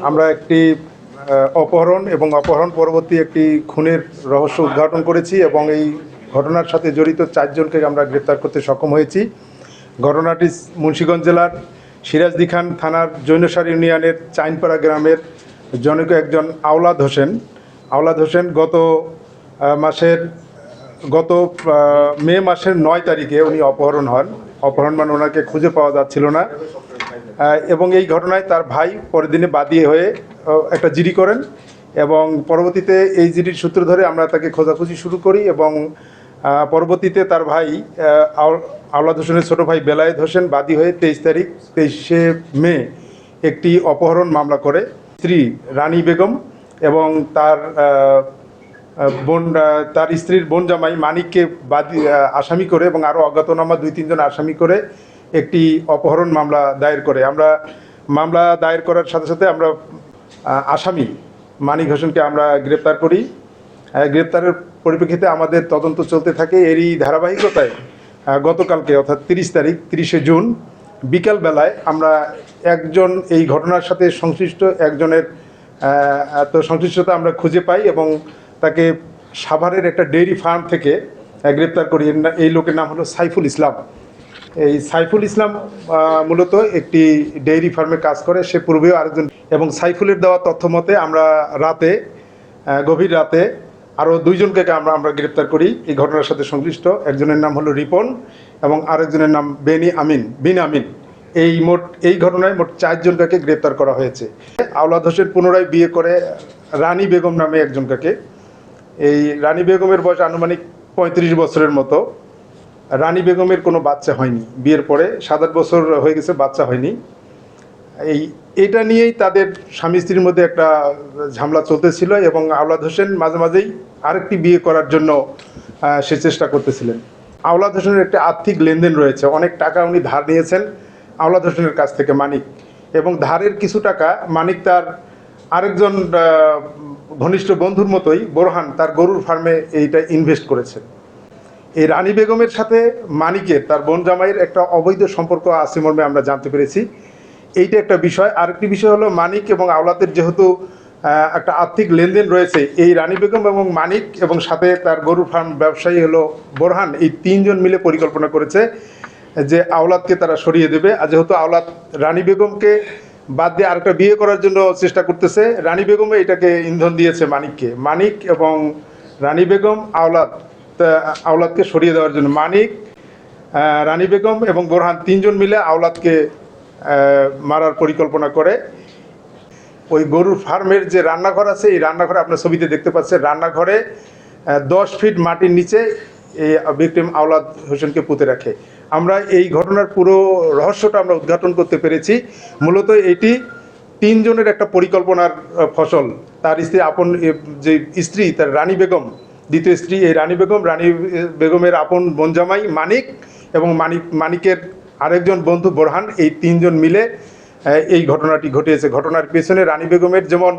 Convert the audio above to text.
আমরা একটি অপহরণ এবং অপহরণ পরবর্তী একটি খুনের রহস্য উদ্ঘাটন করেছি এবং এই ঘটনার সাথে জড়িত 4 জনকে আমরা গ্রেপ্তার করতে সক্ষম হয়েছি। ঘটনাটি মুন্সিগঞ্জ জেলার সিরাজদি খান থানার জৈনসার ইউনিয়নের চাইনপাড়া গ্রামের জনৈক একজন আওলাদ হোসেন গত মে মাসের 9 তারিখে উনি অপহরণ হন। অপহরণ মানে ওনাকে খুঁজে পাওয়া যাচ্ছিল না এবং এই ঘটনায় তার ভাই পরের দিনে বাদী হয়ে একটা জিডি করেন এবং পরবর্তীতে এই জিডির সূত্র ধরে আমরা তাকে খোঁজাখুঁজি শুরু করি এবং পরবর্তীতে তার ভাই আওলাদ হোসেনের ছোটো ভাই বেলায়েত হোসেন বাদী হয়ে 23শে মে একটি অপহরণ মামলা করে স্ত্রী রানী বেগম এবং তার স্ত্রীর বোন জামাই মানিককে আসামি করে এবং আরও অজ্ঞাতনামা 2-3 জন আসামি করে একটি অপহরণ মামলা দায়ের করে। আমরা মামলা দায়ের করার সাথে সাথে আমরা আসামি মানিক হোসেনকে আমরা গ্রেপ্তার করি। গ্রেপ্তারের পরিপ্রেক্ষিতে আমাদের তদন্ত চলতে থাকে। এরই ধারাবাহিকতায় গতকালকে অর্থাৎ 30শে জুন বিকালবেলায় আমরা একজন এই ঘটনার সাথে সংশ্লিষ্ট একজনের সংশ্লিষ্টতা আমরা খুঁজে পাই এবং তাকে সাভারের একটা ডেইরি ফার্ম থেকে গ্রেপ্তার করি। এই লোকের নাম হলো সাইফুল ইসলাম। এই সাইফুল ইসলাম মূলত একটি ডেইরি ফার্মে কাজ করে, সে পূর্বেও আরেকজন। এবং সাইফুলের দেওয়া তথ্য মতে আমরা গভীর রাতে আরও 2 জনকে আমরা গ্রেপ্তার করি এই ঘটনার সাথে সংশ্লিষ্ট। একজনের নাম হলো রিপন এবং আরেকজনের নাম বিন আমিন। এই ঘটনায় মোট 4 জনকে গ্রেপ্তার করা হয়েছে। আওলাদ হোসেন পুনরায় বিয়ে করে রানী বেগম নামে একজনকে। এই রানী বেগমের বয়স আনুমানিক 35 বছরের মতো। রানী বেগমের কোনো বাচ্চা হয়নি, বিয়ের পরে 7-8 বছর হয়ে গেছে, বাচ্চা হয়নি। এটা নিয়েই তাদের স্বামী স্ত্রীর মধ্যে একটা ঝামেলা চলতেছিল এবং আওলাদ হোসেন মাঝে মাঝেই আরেকটি বিয়ে করার জন্য সে চেষ্টা করতেছিলেন। আওলাদ হোসেনের একটা আর্থিক লেনদেন রয়েছে, অনেক টাকা উনি ধার নিয়েছেন আওলাদ হোসেনের কাছ থেকে মানিক, এবং ধারের কিছু টাকা মানিক তার আরেকজন ঘনিষ্ঠ বন্ধুর মতোই বোরহান তার গরুর ফার্মে এইটা ইনভেস্ট করেছেন। এই রানী বেগমের সাথে মানিকের তার বোন জামাইয়ের একটা অবৈধ সম্পর্ক আছে মর্মে আমরা জানতে পেরেছি। এইটা একটা বিষয়। আরেকটি বিষয় হলো মানিক এবং আওলাদের যেহেতু একটা আর্থিক লেনদেন রয়েছে, এই রানী বেগম এবং মানিক এবং সাথে তার গরুর ফার্ম ব্যবসায়ী হলো বোরহান, এই 3 জন মিলে পরিকল্পনা করেছে যে আওলাদকে তারা সরিয়ে দেবে। আর যেহেতু আওলাদ রানী বেগমকে বাদ দিয়ে আরেকটা বিয়ে করার জন্য চেষ্টা করতেছে, রানী বেগমে এটাকে ইন্ধন দিয়েছে মানিককে। মানিক এবং রানী বেগম আওলাদকে সরিয়ে দেওয়ার জন্য মানিক, রানী বেগম এবং বোরহান 3 জন মিলে আওলাদকে মারার পরিকল্পনা করে। ওই গরুর ফার্মের যে রান্নাঘর আছে, এই রান্নাঘরে আপনার ছবিতে দেখতে পাচ্ছেন, রান্নাঘরে 10 ফিট মাটির নিচে এই ভিকটিম আওলাদ হোসেনকে পুঁতে রাখে। আমরা এই ঘটনার পুরো রহস্যটা আমরা উদ্ঘাটন করতে পেরেছি। মূলত এটি 3 জনের একটা পরিকল্পনার ফসল। তার স্ত্রী তার রানী বেগম, দ্বিতীয় স্ত্রী, এই রানী বেগমের আপন বোনজামাই মানিক এবং মানিকের আরেকজন বন্ধু বোরহান, এই 3 জন মিলে এই ঘটনাটি ঘটিয়েছে। ঘটনার পেছনে রানী বেগমের যেমন